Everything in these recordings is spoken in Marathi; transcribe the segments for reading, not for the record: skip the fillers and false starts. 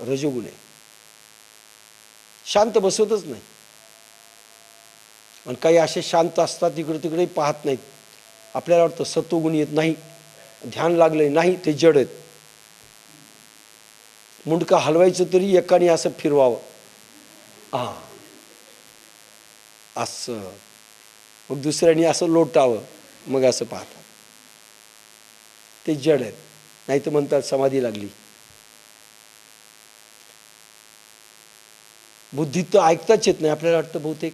रजोगुण आहे, शांत बसवतच नाही. आणि काही असे शांत असतात इकडे तिकडे पाहत नाहीत. आपल्याला वाटतं सत्वगुण येत नाही, ध्यान लागलंय, नाही, ते जड आहेत. मुंडका हलवायचं तरी एकाने असं फिरवावं, असं, मग दुसऱ्याने असं लोटावं, मग असं पाहतात. ते जड आहेत. नाही तर म्हणतात समाधी लागली. बुद्धीत तर ऐकताच येत नाही. आपल्याला वाटतं बहुतेक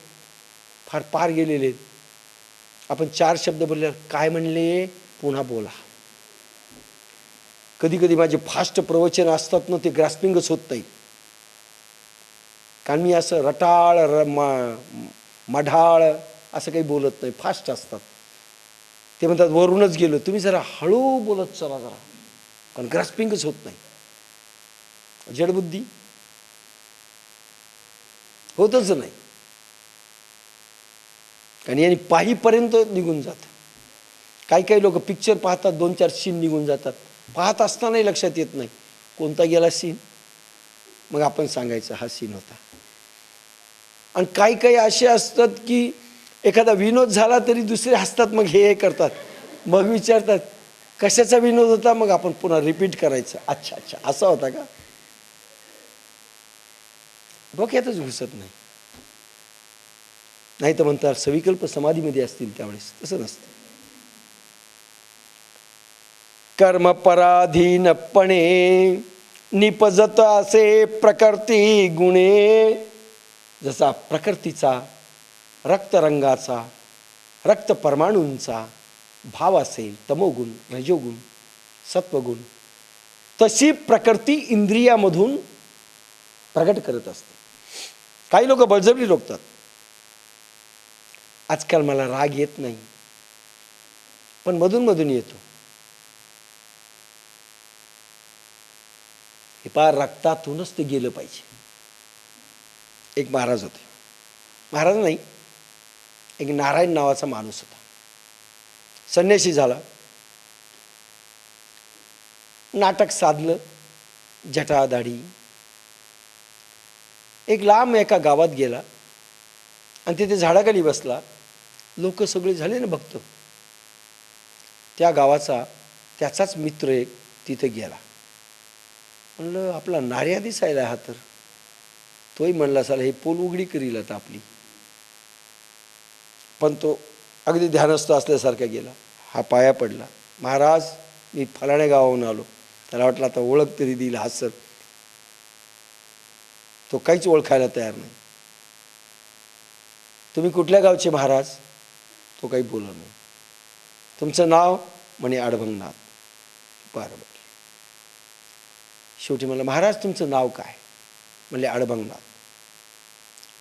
फार पार गेलेले आहेत. आपण 4 शब्द बोलले, काय म्हणले, पुन्हा बोला. कधी कधी माझे फास्ट प्रवचन असतात ना, ते ग्रास्पिंगच होत नाही. कारण मी असं रटाळ मढाळ असं काही बोलत नाही, फास्ट असतात. ते म्हणतात वरूनच गेलो. तुम्ही जरा हळू बोलत चला जरा, कारण ग्रास्पिंगच होत नाही. जडबुद्धी होतच नाही. आणि यांनी पाहीपर्यंत निघून जातं. काही काही लोक पिक्चर पाहतात, 2-4 सीन निघून जातात. पाहत असतानाही लक्षात येत नाही कोणता गेला सीन. मग आपण सांगायचं हा सीन होता. आणि काही काही असे असतात की एखादा विनोद झाला तरी दुसरे हसतात, मग हे करतात, मग विचारतात कशाचा विनोद होता. मग आपण पुन्हा रिपीट करायचं, अच्छा अच्छा असा होता का. डोक्यातच घुसत नाही. नाही तर म्हणतात सविकल्प समाधीमध्ये असतील त्यावेळेस. तसं नसतं. कर्मपराधीनपणे निपजत असे प्रकृती गुणे. जसा प्रकृतीचा, रक्तरंगाचा, रक्त परमाणूंचा भाव असेल, तमोगुण, रजोगुण, सत्वगुण, तशी प्रकृती इंद्रियामधून प्रगट करत असते. काही लोक बळजबरी रोखतात. आजकाल मला राग येत नाही, पण मधून मधून येतो. हे पार रक्तातूनच ते गेलं पाहिजे. एक महाराज होते, महाराज नाही, एक नारायण नावाचा माणूस होता. संन्यासी झाला, नाटक साधलं, जटा दाढी. एक लांब एका गावात गेला आणि तिथे झाडाखाली बसला. लोक सगळे झाले ना भक्त. त्या गावाचा त्याचाच मित्र एक तिथे गेला. म्हणलं आपला नार्या दिसायला हा, तर तोही म्हणला साला हे पोल उघडी करील आता आपली. पण तो अगदी ध्यानस्थ असल्यासारखा गेला. हा पाया पडला, महाराज मी फलाण्या गावाहून आलो. त्याला वाटलं आता ओळख तरी देईल हसत. तो काहीच ओळखायला तयार नाही. तुम्ही कुठल्या गावचे महाराज. तो काही बोलला नाही. तुमचं नाव म्हणे अडभंगनाथ. बरोबर. शेवटी म्हणलं महाराज तुमचं नाव काय. म्हणले अडभंगनाथ.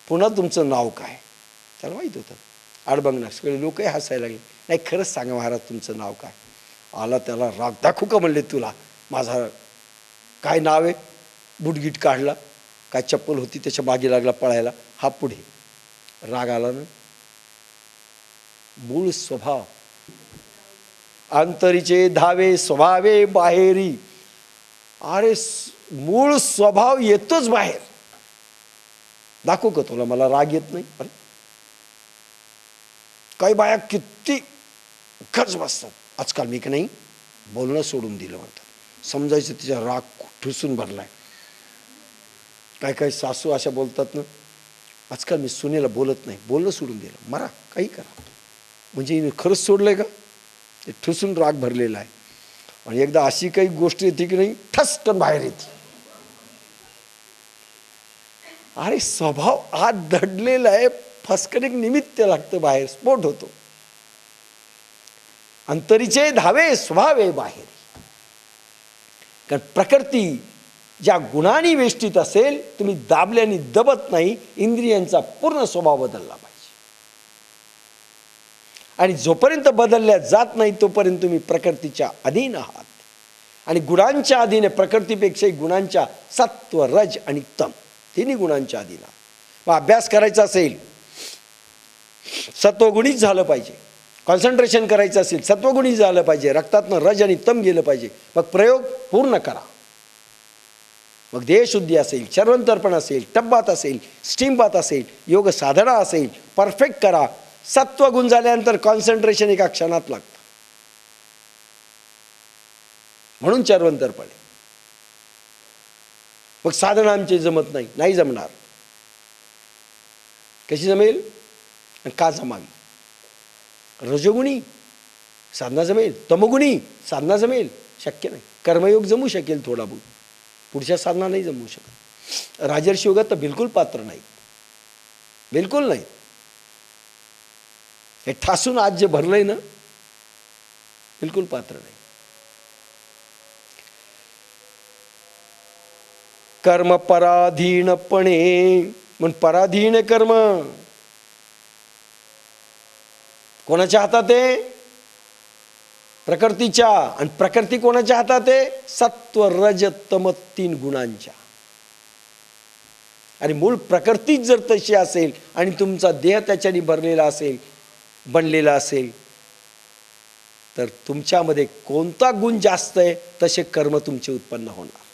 पुन्हा तुमचं नाव काय. त्याला माहीत होतं अडभंगनाथ. सगळे लोकही हसायला लागले. नाही खरंच सांगा महाराज तुमचं नाव काय. आला त्याला राग. दाखवू का म्हणले तुला माझा काय नाव आहे. बुटगीट काढला, काय चप्पल होती त्याच्या मागे लागला पळायला. हा पुढे. राग आला ना. मूळ स्वभाव अंतरीचे धावे स्वभावे बाहेरी. अरे मूळ स्वभाव येतोच बाहेर. दाखवू का तुला मला राग येत नाही. अरे काही बाया किती खर्च बसतात. आजकाल मी की नाही बोलणं सोडून दिलं म्हणतात. समजायचं तिचा राग ठुसून भरलाय. काय काय सासू अशा बोलतात ना, आजकाल मी सुनेला बोलत नाही, बोलणं सोडून दिलं. मरा काही करा. म्हणजे खरंच सोडलंय का. ते ठुसून राग भरलेला आहे. आणि एकदा अशी काही गोष्ट येते की नाही ठसकन बाहेर येते. अरे स्वभाव आत दडलेला आहे. फसकन एक निमित्त लागतं, बाहेर स्फोट होतो. अंतरीचे धावे स्वभावे बाहेर. कारण प्रकृती ज्या गुणांनी वेष्टीत असेल, तुम्ही दाबल्याने दबत नाही. इंद्रियांचा पूर्ण स्वभाव बदलला पाहिजे. आणि जोपर्यंत बदलल्या जात नाही तोपर्यंत तुम्ही प्रकृतीच्या अधीन आहात. आणि गुणांच्या अधीन, प्रकृतीपेक्षाही गुणांच्या सत्व, रज आणि तम तिन्ही गुणांच्या अधीन आहात. मग अभ्यास करायचा असेल सत्वगुणीच झालं पाहिजे. कॉन्सन्ट्रेशन करायचं असेल सत्वगुणी झालं पाहिजे. रक्तातनं रज आणि तम गेलं पाहिजे. मग प्रयोग पूर्ण करा. मग देहशुद्धी असेल, चर्वणतर्पण असेल, टब्बात असेल, स्टीम बाथ असेल, योग साधना असेल, परफेक्ट करा. सत्वगुण झाल्यानंतर कॉन्सन्ट्रेशन एका क्षणात लागतं. म्हणून चर्वणतर्पण. मग साधना आमची जमत नाही, नाही जमणार. कशी जमेल? का जमावी? रजोगुणी साधना जमेल, तमोगुणी साधना जमेल, शक्य नाही. कर्मयोग जमू शकेल थोडा बहुत, पुढच्या साधना नाही जमू शकत. राजर्षी योगात तर बिलकुल पात्र नाही, बिलकुल नाही. हे ठासून आज जे भरलंय ना, बिलकुल पात्र नाही. कर्म पराधीनपणे, म्हणून पराधीन कर्म कोणाच्या हातात आहे? प्रकृतीच्या. आणि प्रकृती कोणाच्या हातात आहे? सत्व रज तम 3 गुणांच्या. आणि मूळ प्रकृतीच जर तशी असेल आणि तुमचा देह त्याच्याने भरलेला असेल, बनलेला असेल, तर तुमच्यामध्ये कोणता गुण जास्त आहे तसे कर्म तुमचे उत्पन्न होणार.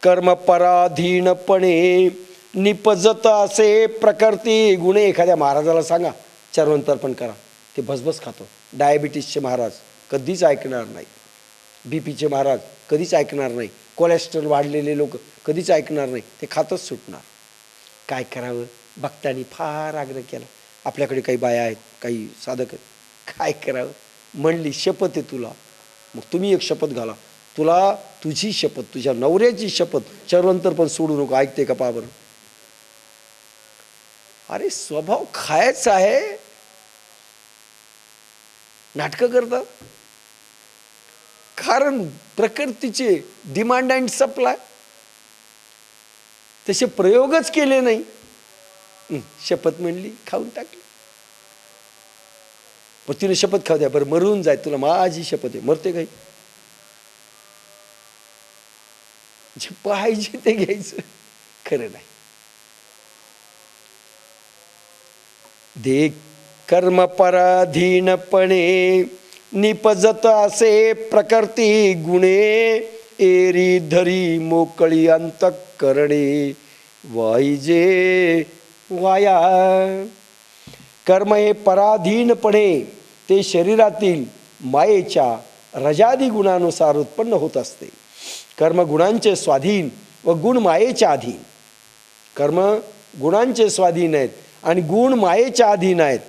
कर्म पराधीनपणे निपजत असे प्रकृती गुणे. एखाद्या महाराजाला सांगा चर्वणतर्पण करा, ते भसभस खातो. डायबिटीसचे महाराज कधीच ऐकणार नाही, बीपीचे महाराज कधीच ऐकणार नाही, कोलेस्ट्रॉल वाढलेले लोक कधीच ऐकणार नाही, ते खातच सुटणार. काय करावं? भक्तांनी फार आग्रह केला. आपल्याकडे काही बाया आहेत, काही साधक आहेत. काय करावं? म्हणली शपथ आहे तुला, मग तुम्ही एक शपथ घाला, तुला तुझी शपथ, तुझ्या नवऱ्याची शपथ, चर्वणतर्पण सोडू नको. ऐकते का? पहा बरं. अरे स्वभाव खायचा आहे, नाटकं करतात. कारण प्रकृतीचे डिमांड अँड सप्लाय तसे प्रयोगच केले नाही. शपथ म्हणली, खाऊन टाकली. पण तिने शपथ खाऊ द्या, बरं मरून जाय, तुला माझी शपथ आहे. मरते काही? जे पाहिजे ते घ्यायचं, खरं नाही. दे कर्म पराधीनपणे निपजत असे प्रकृती गुणे. एरी धरी मोकळी अंतःकरणे वाईजे वाया. कर्म हे पराधीनपणे ते शरीरातील मायेच्या रजादी गुणानुसार उत्पन्न होत असते. कर्म गुणांचे स्वाधीन व गुण मायेच्या अधीन. कर्म गुणांचे स्वाधीन आहेत आणि गुण मायेच्या अधीन आहेत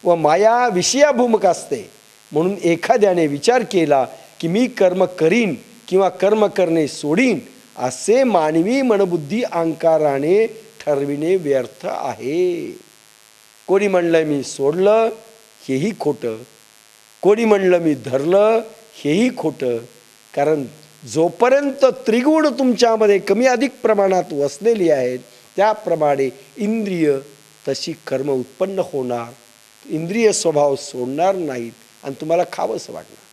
व माया विषयाभूमक असते. म्हणून एखाद्याने विचार केला की मी कर्म करीन किंवा कर्म करणे सोडीन, असे मानवी मनबुद्धी अहंकाराने ठरविणे व्यर्थ आहे. कोणी म्हणलं मी सोडलं, हेही खोटं. कोणी म्हणलं मी धरलं, हेही खोटं. कारण जोपर्यंत त्रिगुण तुमच्यामध्ये कमी अधिक प्रमाणात वसलेली आहेत, त्याप्रमाणे इंद्रिय तशी कर्म उत्पन्न होणार. इंद्रिय स्वभाव सोडणार नाहीत आणि तुम्हाला खावंसं वाटणार.